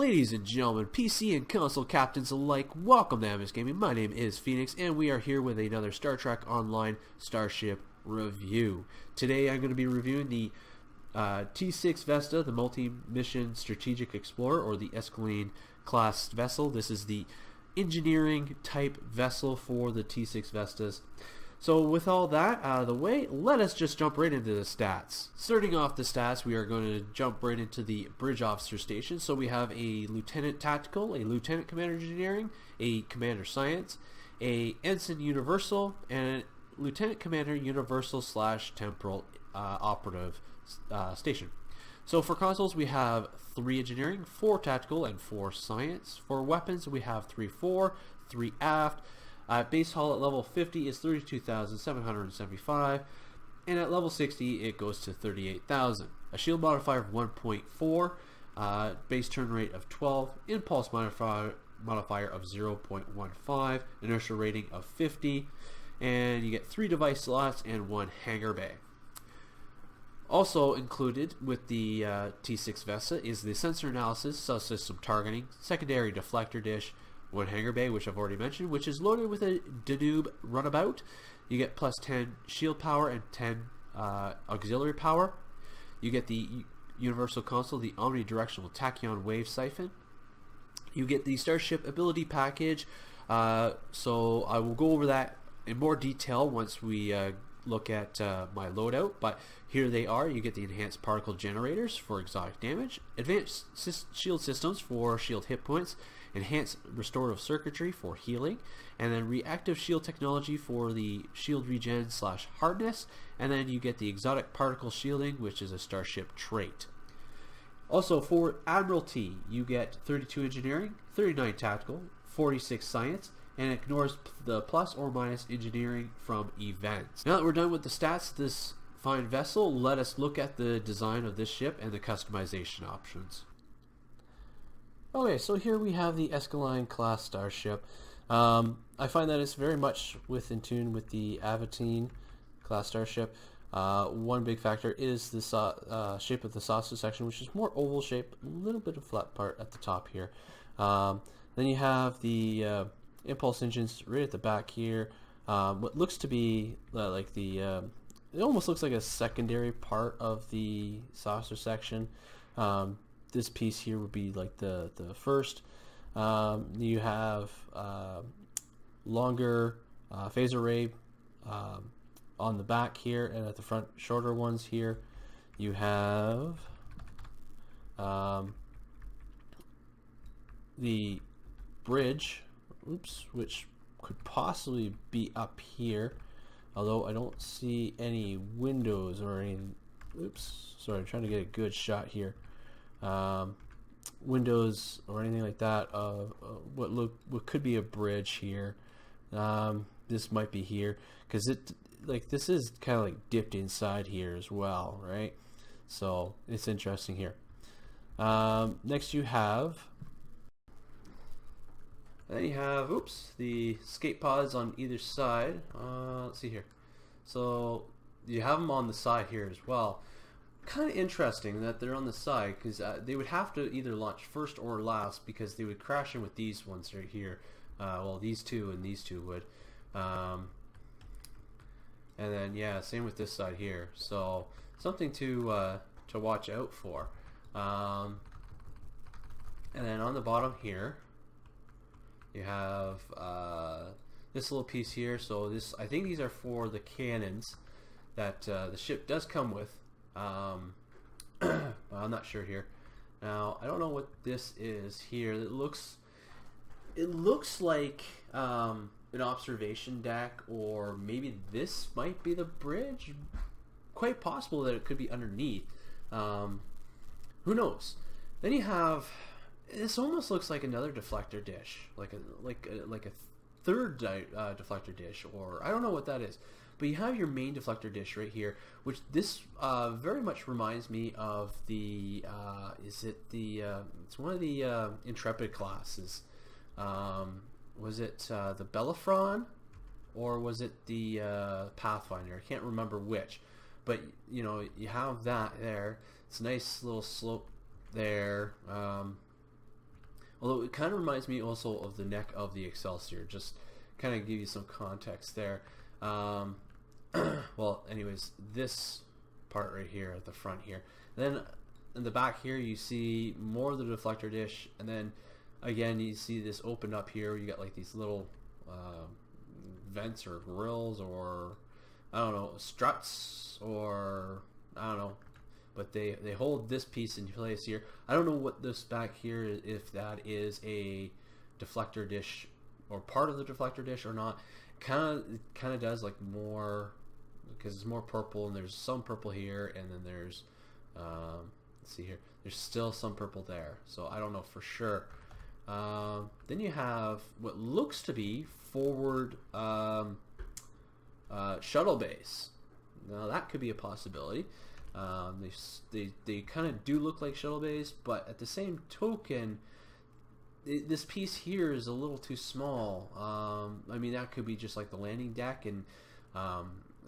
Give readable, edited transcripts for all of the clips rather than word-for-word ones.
Ladies and gentlemen, PC and console captains alike, welcome to MS Gaming. My name is Phoenix, and we are here with another Star Trek Online Starship review. Today I'm going to be reviewing the T6 Vesta, the multi-mission strategic explorer, or the Esquiline Class vessel. This is the engineering type vessel for the T6 Vestas. So with all that out of the way, let us just jump right into the stats. Starting off the stats, we are going to jump right into the bridge officer station. So we have a lieutenant tactical, a lieutenant commander engineering, a commander science, a ensign universal, and a lieutenant commander universal / temporal operative station. So for consoles, we have 3 engineering, 4 tactical, and 4 science. For weapons, we have 3 fore, 3 aft. Base hull at level 50 is 32,775, and at level 60 it goes to 38,000. A shield modifier of 1.4, base turn rate of 12, impulse modifier of 0.15, inertia rating of 50, and you get 3 device slots and 1 hangar bay. Also included with the T6 Vesta is the sensor analysis, subsystem targeting, secondary deflector dish, 1 hangar bay, which I've already mentioned, which is loaded with a Danube runabout. You get plus 10 shield power and 10 auxiliary power. You get the universal console, the Omni-Directional tachyon wave siphon. You get the Starship ability package. So I will go over that in more detail once we look at my loadout, but here they are. You get the enhanced particle generators for exotic damage, advanced shield systems for shield hit points, enhanced restorative circuitry for healing, and then reactive shield technology for the shield regen / hardness, and then you get the exotic particle shielding, which is a Starship trait. Also for Admiralty, you get 32 engineering, 39 tactical, 46 science, and it ignores the plus or minus engineering from events. Now that we're done with the stats of this fine vessel, let us look at the design of this ship and the customization options. Okay, so here we have the Esquiline Class starship. I find that it's very much in tune with the Avatine Class starship. One big factor is the shape of the saucer section, which is more oval shape, a little bit of flat part at the top here. Then you have the impulse engines right at the back here. What looks to be like the it almost looks like a secondary part of the saucer section. This piece here would be like the first. You have longer phase array on the back here, and at the front shorter ones here. You have the bridge, which could possibly be up here, although I don't see any windows or any. Sorry, I'm trying to get a good shot here. Windows or anything like that of what could be a bridge here. This might be here because this is kind of like dipped inside here as well, right? So it's interesting here. Next you have the escape pods on either side. Let's see here. So you have them on the side here as well. Kind of interesting that they're on the side, because they would have to either launch first or last, because they would crash in with these ones right here. Well, these two and these two would. And then yeah, same with this side here. So something to watch out for. And then on the bottom here, you have this little piece here. So I think these are for the cannons that the ship does come with. I'm not sure here. Now I don't know what this is here. It looks like an observation deck, or maybe this might be the bridge. Quite possible that it could be underneath. Who knows? Then you have this. Almost looks like another deflector dish, like a third deflector dish, or I don't know what that is. But you have your main deflector dish right here, which this very much reminds me of the it's one of the Intrepid classes. Was it the Bellerophon, or was it the Pathfinder? I can't remember which. But you know, you have that there. It's a nice little slope there. Although it kind of reminds me also of the neck of the Excelsior. Just kind of give you some context there. Well, anyways, this part right here at the front here. Then in the back here, you see more of the deflector dish, and then again you see this opened up here. You got like these little vents or grills, or I don't know, struts, or I don't know, but they hold this piece in place here. I don't know what this back here is, if that is a deflector dish or part of the deflector dish or not. Kind of does like more, because it's more purple, and there's some purple here, and then there's let's see here, there's still some purple there, so I don't know for sure. Then you have what looks to be forward shuttle base. Now that could be a possibility. They kind of do look like shuttle bays, but at the same token, this piece here is a little too small. I mean, that could be just like the landing deck, and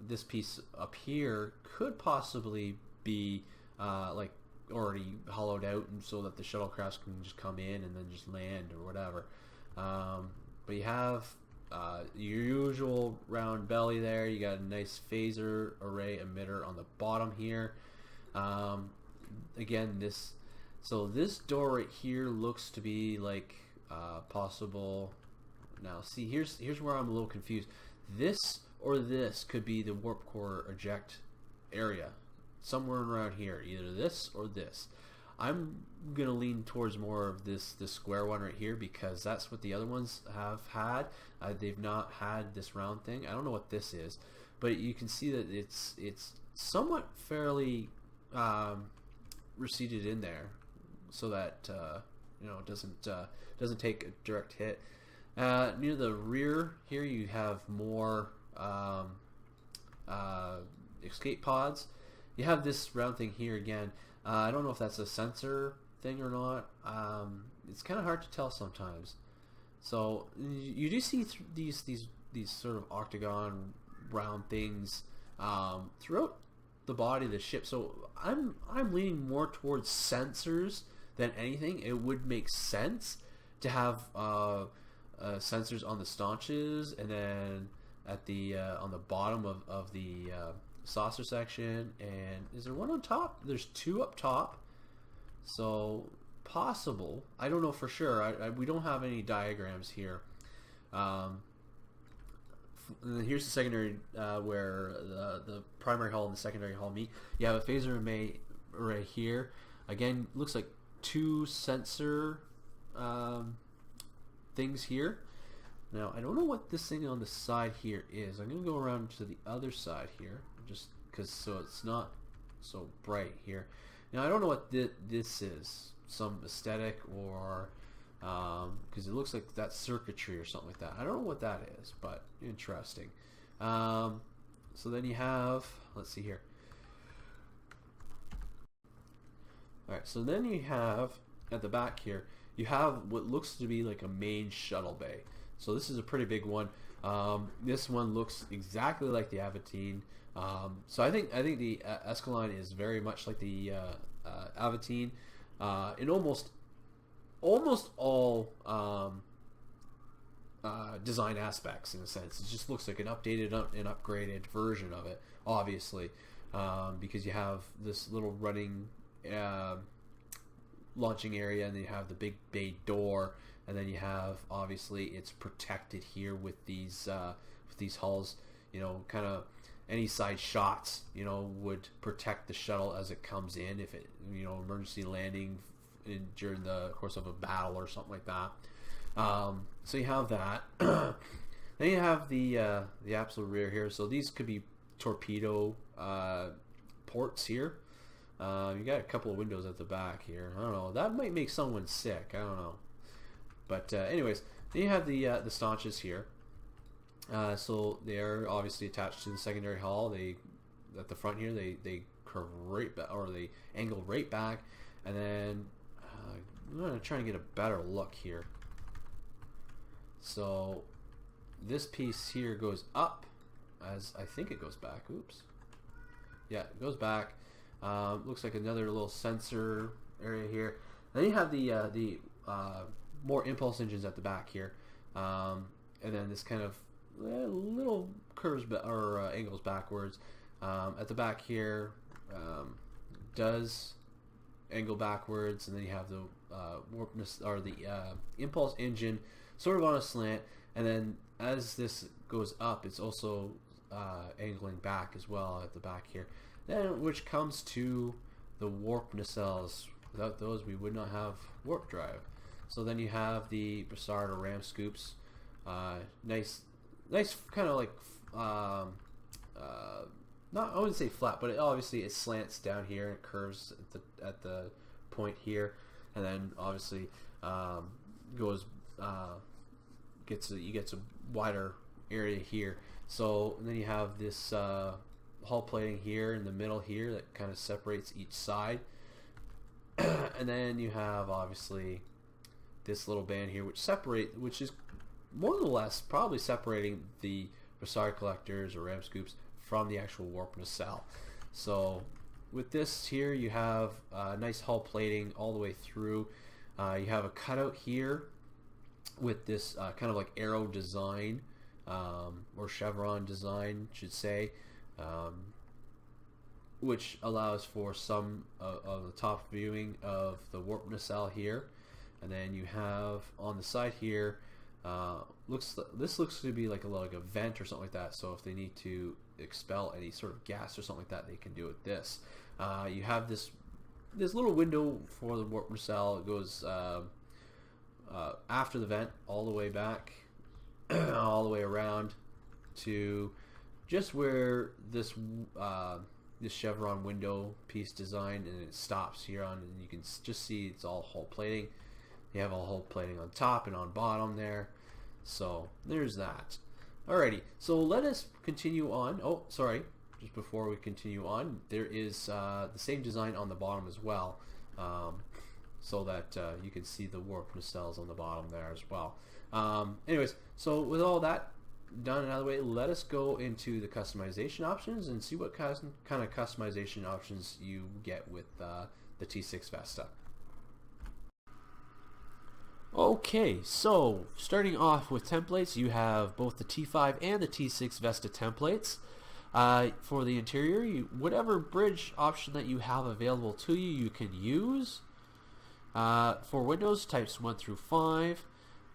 this piece up here could possibly be like already hollowed out, and so that the shuttlecraft can just come in and then just land or whatever. But you have your usual round belly there. You got a nice phaser array emitter on the bottom here. Again, this door right here looks to be like possible. Now, see, here's where I'm a little confused. This or this could be the warp core eject area, somewhere around here. Either this or this. I'm gonna lean towards more of this square one right here, because that's what the other ones have had. They've not had this round thing. I don't know what this is, but you can see that it's somewhat fairly receded in there, so that it doesn't take a direct hit. Near the rear here, you have more escape pods. You have this round thing here again. I don't know if that's a sensor thing or not. It's kind of hard to tell sometimes. So you do see these sort of octagon round things throughout the body of the ship. So I'm leaning more towards sensors than anything. It would make sense to have sensors on the staunches, and then at the on the bottom of the saucer section. And is there one on top? There's two up top, so possible. I don't know for sure. We don't have any diagrams here. And then here's the secondary, where the primary hull and the secondary hull meet. You have a phaser array here. Again, looks like two sensor things here. Now, I don't know what this thing on the side here is. I'm going to go around to the other side here, just because so it's not so bright here. Now, I don't know what this is. Some aesthetic, or because it looks like that's circuitry or something like that. I don't know what that is, but interesting. So then you have, let's see here. Alright, so then you have, at the back here, you have what looks to be like a main shuttle bay. So this is a pretty big one. This one looks exactly like the Avatine. So I think the Esquiline is very much like the Avatine in almost all design aspects, in a sense. It just looks like an updated and upgraded version of it, obviously, because you have this little running launching area, and then you have the big bay door, and then you have, obviously, it's protected here with these hulls. You know, kind of any side shots, you know, would protect the shuttle as it comes in, if it, you know, emergency landing during the course of a battle or something like that. So you have that. Then you have the absolute rear here. So these could be torpedo ports here. You got a couple of windows at the back here. I don't know. That might make someone sick. I don't know. But anyways, then you have the staunches here. So they are obviously attached to the secondary hull. They, at the front here, they curve right back, or they angle right back, and then I'm gonna try and get a better look here. So this piece here goes up, as I think it goes back. Oops. Yeah, it goes back. Looks like another little sensor area here. Then you have the more impulse engines at the back here, and then this kind of little curves or angles backwards at the back here. Does angle backwards, and then you have the warpness or the impulse engine sort of on a slant, and then as this goes up, it's also angling back as well at the back here. Then, which comes to the warp nacelles. Without those, we would not have warp drive. So then you have the Brassard or ram scoops. Nice kind of like not, I wouldn't say flat, but obviously it slants down here. It curves at the point here, and then obviously goes you get a wider area here. So then you have this hull plating here in the middle here that kind of separates each side, and then you have obviously this little band here which is more or less probably separating the Brassard collectors or ram scoops from the actual warp nacelle. So with this here, you have nice hull plating all the way through. You have a cutout here with this kind of like arrow design or chevron design, should say, which allows for some of the top viewing of the warp nacelle here. And then you have on the side here, this looks to be like a vent or something like that. So if they need to expel any sort of gas or something like that, they can do it with this. You have this little window for the warp nacelle. It goes after the vent all the way back, all the way around to just where this this chevron window piece design, and it stops here on, and you can just see it's all hull plating. You have all hull plating on top and on bottom there. So there's that. Alrighty, so let us continue on. Oh, sorry, just before we continue on, there is the same design on the bottom as well, so that you can see the warp nacelles on the bottom there as well. Anyways, so with all that done and out of the way, let us go into the customization options and see what kind of customization options you get with the T6 Vesta. Okay, so starting off with templates, you have both the T5 and the T6 Vesta templates. For the interior, whatever bridge option that you have available to you, you can use. For windows, types 1 through 5.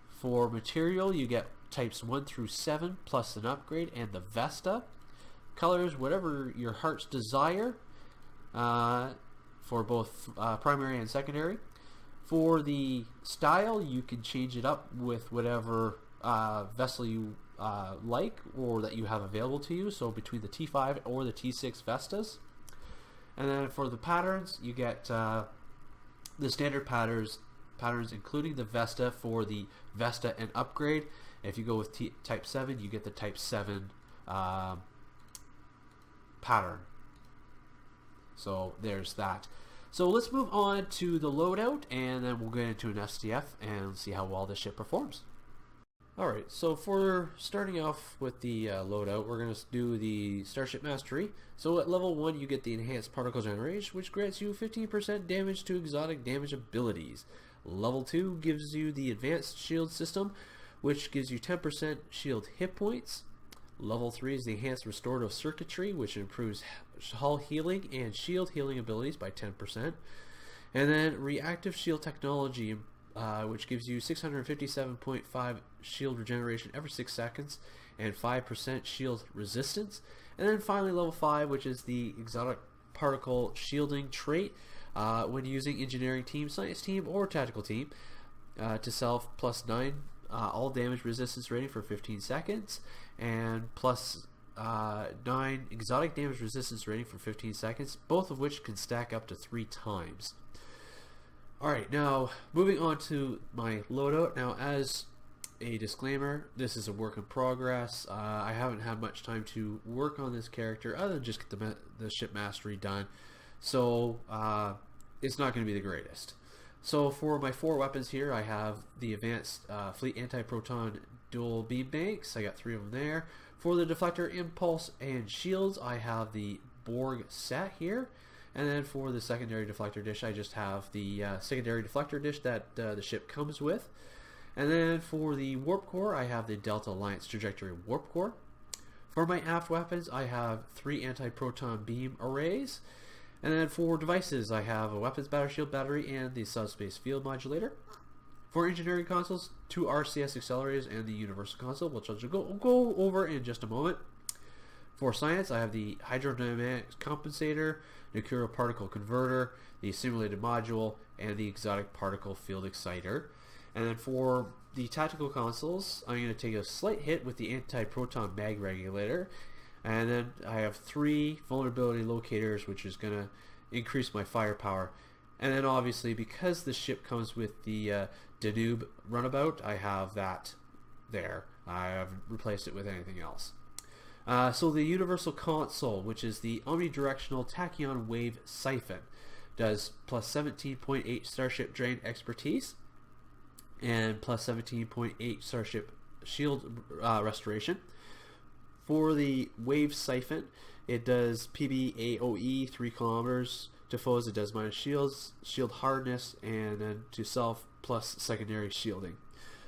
For material, you get types 1 through 7 plus an upgrade and the Vesta. Colors, whatever your heart's desire, for both primary and secondary. For the style, you can change it up with whatever vessel you like or that you have available to you, so between the T5 or the T6 Vestas. And then for the patterns, you get the standard patterns including the Vesta for the Vesta and upgrade. And if you go with Type 7, you get the Type 7 pattern. So there's that. So let's move on to the loadout, and then we'll get into an STF and see how well this ship performs. Alright, so for starting off with the loadout, we're going to do the Starship Mastery. So at level 1, you get the Enhanced Particle Generation, which grants you 15% damage to exotic damage abilities. Level 2 gives you the Advanced Shield System, which gives you 10% shield hit points. Level 3 is the Enhanced Restorative Circuitry, which improves hull healing and shield healing abilities by 10%. And then Reactive Shield Technology, which gives you 657.5 shield regeneration every 6 seconds and 5% shield resistance. And then finally level 5, which is the Exotic Particle Shielding trait, when using Engineering Team, Science Team, or Tactical Team, to self plus 9 all damage resistance rating for 15 seconds, and plus 9 exotic damage resistance rating for 15 seconds, both of which can stack up to 3 times. Alright, now moving on to my loadout. Now, as a disclaimer, this is a work in progress. I haven't had much time to work on this character other than just get the ship mastery done, so it's not going to be the greatest. So for my 4 weapons here, I have the Advanced Fleet Anti-Proton Dual Beam Banks. I got 3 of them there. For the Deflector, Impulse, and Shields, I have the Borg set here. And then for the secondary deflector dish, I just have the secondary deflector dish that the ship comes with. And then for the warp core, I have the Delta Alliance Trajectory Warp Core. For my aft weapons, I have 3 anti-proton beam arrays. And then for devices, I have a weapons battery shield battery and the subspace field modulator. For engineering consoles, 2 RCS accelerators and the universal console, which I'll go over in just a moment. For science, I have the hydrodynamics compensator, nuclear particle converter, the simulated module, and the exotic particle field exciter. And then for the tactical consoles, I'm going to take a slight hit with the anti-proton mag regulator. And then I have 3 vulnerability locators, which is going to increase my firepower. And then obviously, because the ship comes with the Danube runabout, I have that there. I haven't replaced it with anything else. So the universal console, which is the Omni-Directional Tachyon Wave Siphon, does plus 17.8 Starship Drain Expertise and plus 17.8 Starship Shield Restoration. For the Wave Siphon, it does PB AOE 3 kilometers. To foes, it does minus shields, shield hardness, and then to self plus secondary shielding.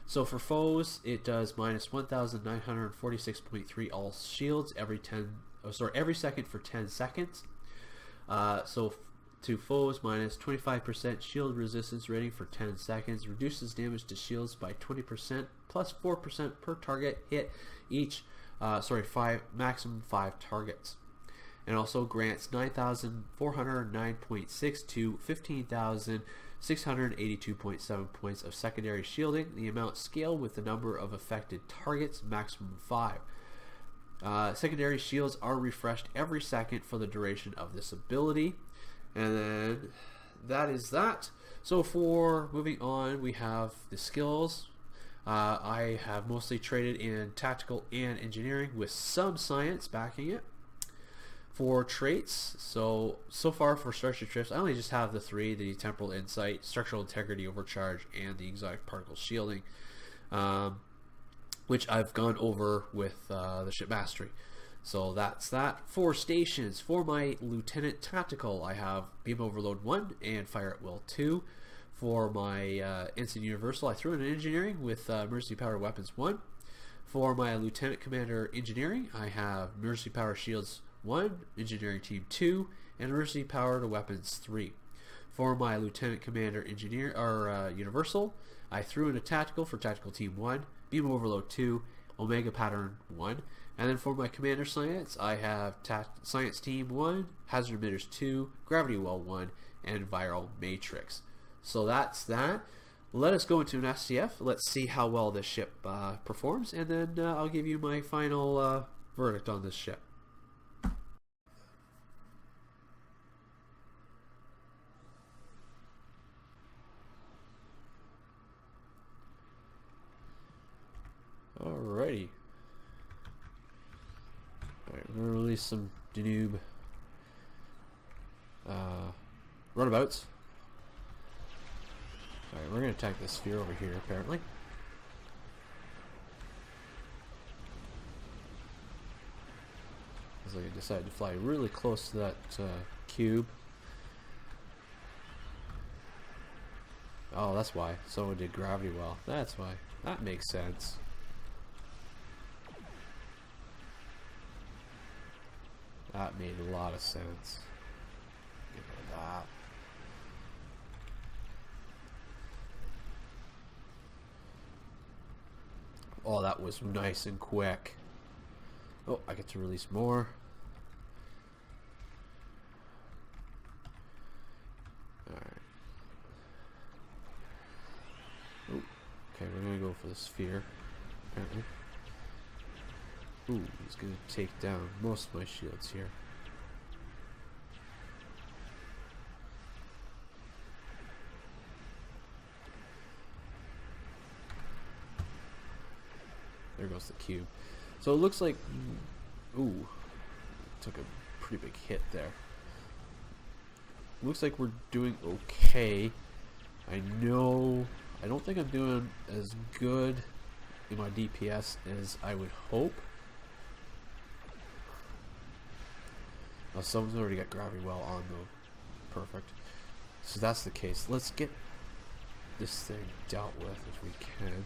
So for foes, it does minus 1,946.3 all shields every second for 10 seconds. So to foes, minus 25% shield resistance rating for 10 seconds, reduces damage to shields by 20%, plus 4% per target hit each. Maximum 5 targets. And also grants 9,409.6 to 15,682.7 points of secondary shielding. The amount scaled with the number of affected targets, maximum 5. Secondary shields are refreshed every second for the duration of this ability. And then that is that. So for moving on, we have the skills. I have mostly traded in tactical and engineering with some science backing it. For traits, so far for Starship Trips, I only just have the 3, the Temporal Insight, Structural Integrity Overcharge, and the Exotic Particle Shielding, which I've gone over with the Ship Mastery. So that's that. For stations, for my Lieutenant Tactical, I have Beam Overload 1 and Fire at Will 2. For my Ensign Universal, I threw in Engineering with Emergency Power Weapons 1. For my Lieutenant Commander Engineering, I have Emergency Power Shields 1, Engineering Team 2, and Emergency Power to Weapons 3. For my Lieutenant Commander Universal, I threw in a Tactical for Tactical Team 1, Beam Overload 2, Omega Pattern 1, and then for my Commander Science, I have Science Team 1, Hazard Emitters 2, Gravity Well 1, and Viral Matrix. So that's that. Let us go into an STF. Let's see how well this ship performs, and then I'll give you my final verdict on this ship. Alrighty. Alright, we're going to release some Danube runabouts. Alright, we're going to attack this sphere over here, apparently. Because I decided to fly really close to that cube. Oh, that's why. Someone did gravity well. That's why. That makes sense. That made a lot of sense. Get rid of that. Oh, that was nice and quick. Oh, I get to release more. Alright. Oh, okay, we're gonna go for the sphere, apparently. Ooh, he's gonna take down most of my shields here. There goes the cube. So it looks like, ooh, took a pretty big hit there. Looks like we're doing okay. I don't think I'm doing as good in my DPS as I would hope. Oh, someone's already got gravity well on though. perfect. So that's the case. Let's get this thing dealt with if we can.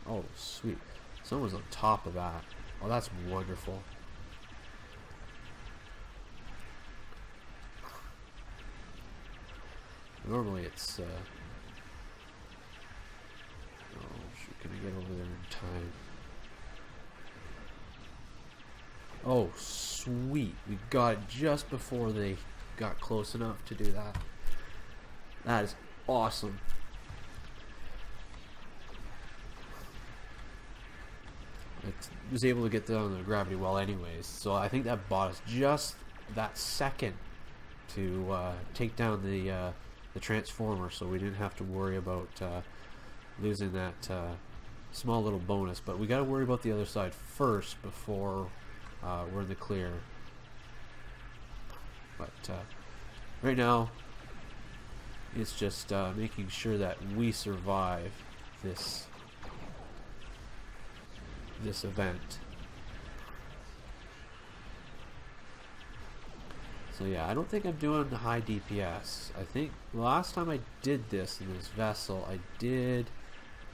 Oh, sweet. Someone's on top of that. Oh, that's wonderful. Normally it's, oh, shoot, can I get over there in time? Oh, sweet. We got it just before they got close enough to do that. That is awesome. I was able to get down the gravity well anyways, so I think that bought us just that second to take down the transformer, so we didn't have to worry about losing that small little bonus. But we got to worry about the other side first before we're in the clear. But right now it's just making sure that we survive this event. So yeah, I don't think I'm doing high DPS. I think the last time I did this in this vessel, I did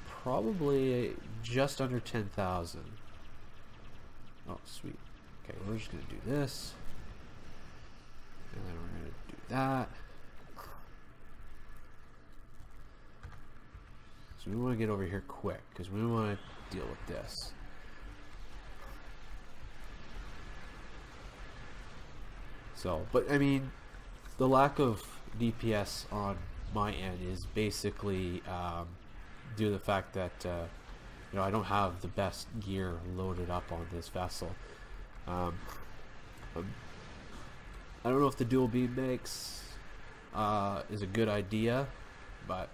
probably just under 10,000. Oh, sweet. Okay, we're just going to do this. And then we're going to do that. So we want to get over here quick, because we want to deal with this. So, but I mean, the lack of DPS on my end is basically due to the fact that you know, I don't have the best gear loaded up on this vessel. I don't know if the dual beam mix is a good idea, but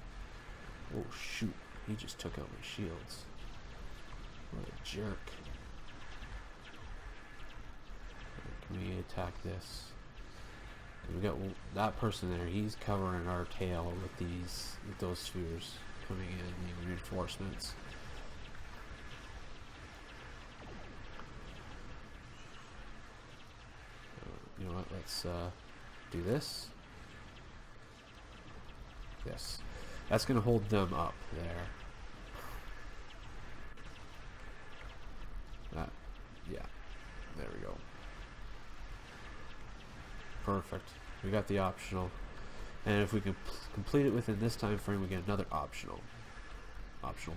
oh shoot, he just took out my shields. What a jerk. Can we attack this? We got that person there. He's covering our tail with those spheres coming in, the reinforcements. You know what? Let's do this. Yes, that's going to hold them up there. Yeah, there we go. Perfect. We got the optional, and if we can complete it within this time frame, we get another optional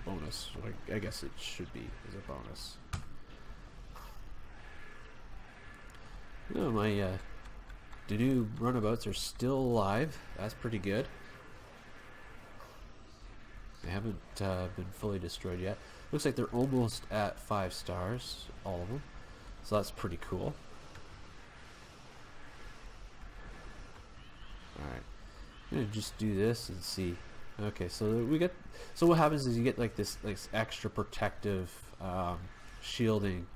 bonus. I guess it should be as a bonus. You know, my to-do runabouts are still alive. That's pretty good. They haven't been fully destroyed yet. Looks like they're almost at 5 stars, all of them. So that's pretty cool. Alright, I'm gonna just do this and see. Okay, so we get. So what happens is you get like this extra protective shielding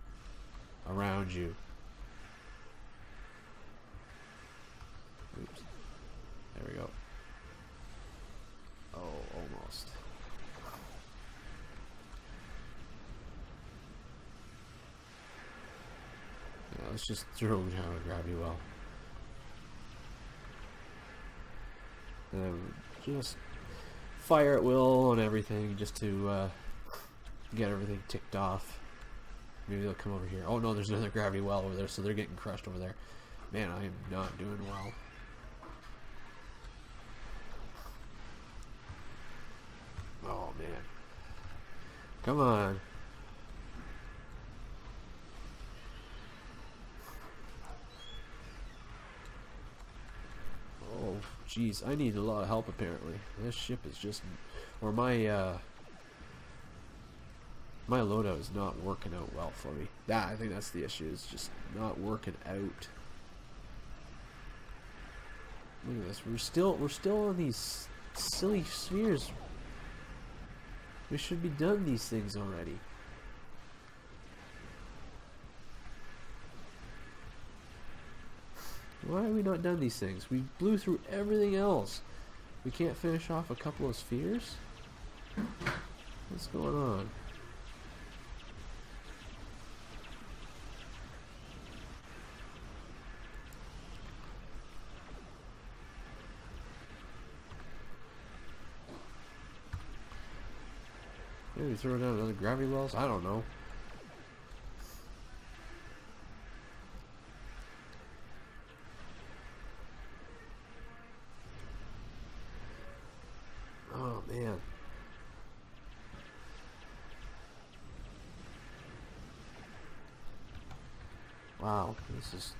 around you. Oops. There we go. Oh, almost. Yeah, let's just throw down a gravity well. Just fire at will on everything just to get everything ticked off. Maybe they'll come over here. Oh no, there's another gravity well over there, so they're getting crushed over there. Man, I am not doing well. Oh man. Come on. Oh, jeez, I need a lot of help apparently. This ship is just, or my loadout is not working out well for me. I think that's the issue. It's just not working out. Look at this. We're still on these silly spheres. We should be done these things already. Why have we not done these things? We blew through everything else. We can't finish off a couple of spheres? What's going on? Maybe throw down another gravity wells? I don't know. Oh, man. Wow, this is...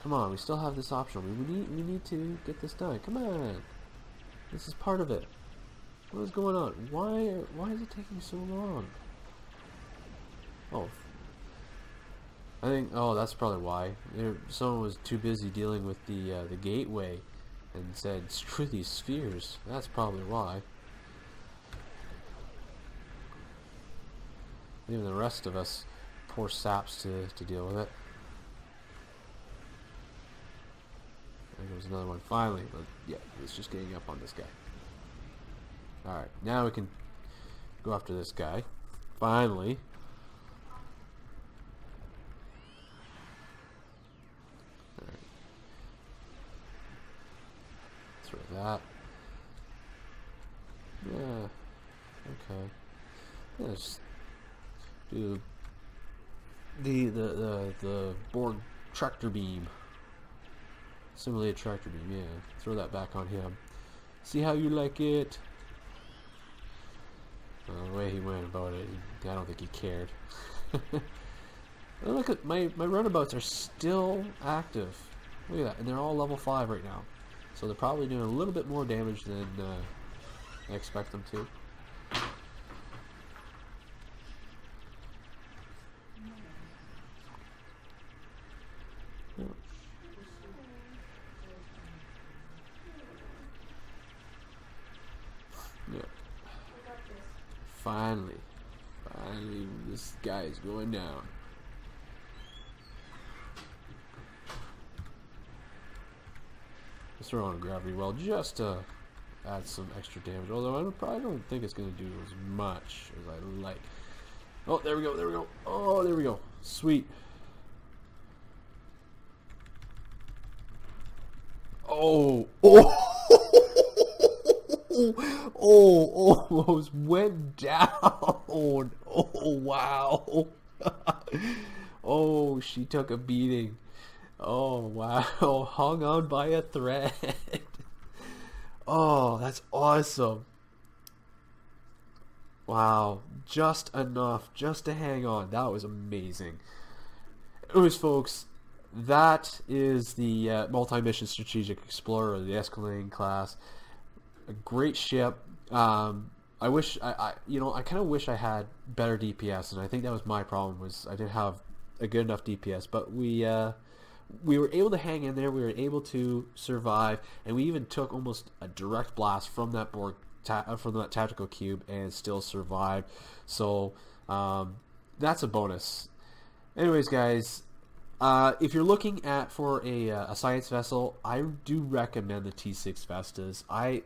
Come on, we still have this option. We need to get this done. Come on. This is part of it. What is going on? Why is it taking so long? Oh. I think, oh, that's probably why. Someone was too busy dealing with the gateway and said, screw these spheres. That's probably why. Leaving the rest of us poor saps to deal with it. There goes another one finally, but yeah, it's just getting up on this guy. Alright, now we can go after this guy. Finally. Alright. Throw that. Yeah. Okay. Yeah, just do the Borg tractor beam. Simulated tractor beam, yeah. Throw that back on him. See how you like it? The way he went about it, I don't think he cared. Look at my runabouts are still active. Look at that, and they're all level 5 right now. So they're probably doing a little bit more damage than I expect them to. Yeah. Finally, this guy is going down. Let's throw on a gravity well just to add some extra damage. Although I probably don't think it's going to do as much as I like. Oh, there we go. There we go. Oh, there we go. Sweet. Oh, oh. Oh, almost went down. Oh, wow. Oh, she took a beating. Oh, wow. Hung on by a thread. Oh, that's awesome. Wow. Just enough just to hang on. That was amazing. Anyways, folks, that is the multi-mission strategic explorer, the Esquiline Class. A great ship. I wish I kind of wish I had better DPS, and I think that was my problem. Was I didn't have a good enough DPS, but we were able to hang in there. We were able to survive, and we even took almost a direct blast from that from that tactical cube, and still survived. So that's a bonus. Anyways, guys. If you're looking for a science vessel, I do recommend the T6 Vestas. I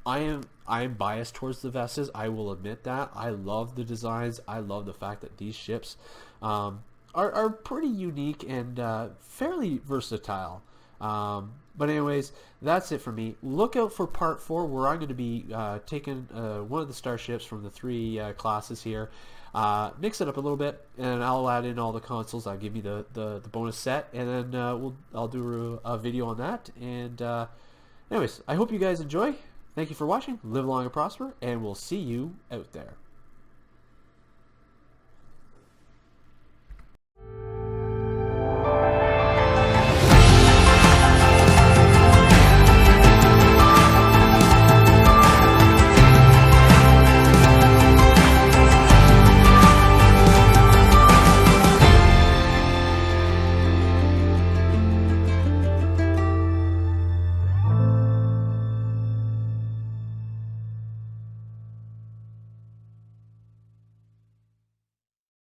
am biased towards the Vestas. I will admit that. I love the designs. I love the fact that these ships are pretty unique and fairly versatile. But anyways, that's it for me. Look out for part 4, where I'm going to be taking one of the starships from the 3 classes here. Mix it up a little bit, and I'll add in all the consoles. I'll give you the bonus set, and then I'll do a video on that. And anyways, I hope you guys enjoy. Thank you for watching. Live long and prosper, and we'll see you out there.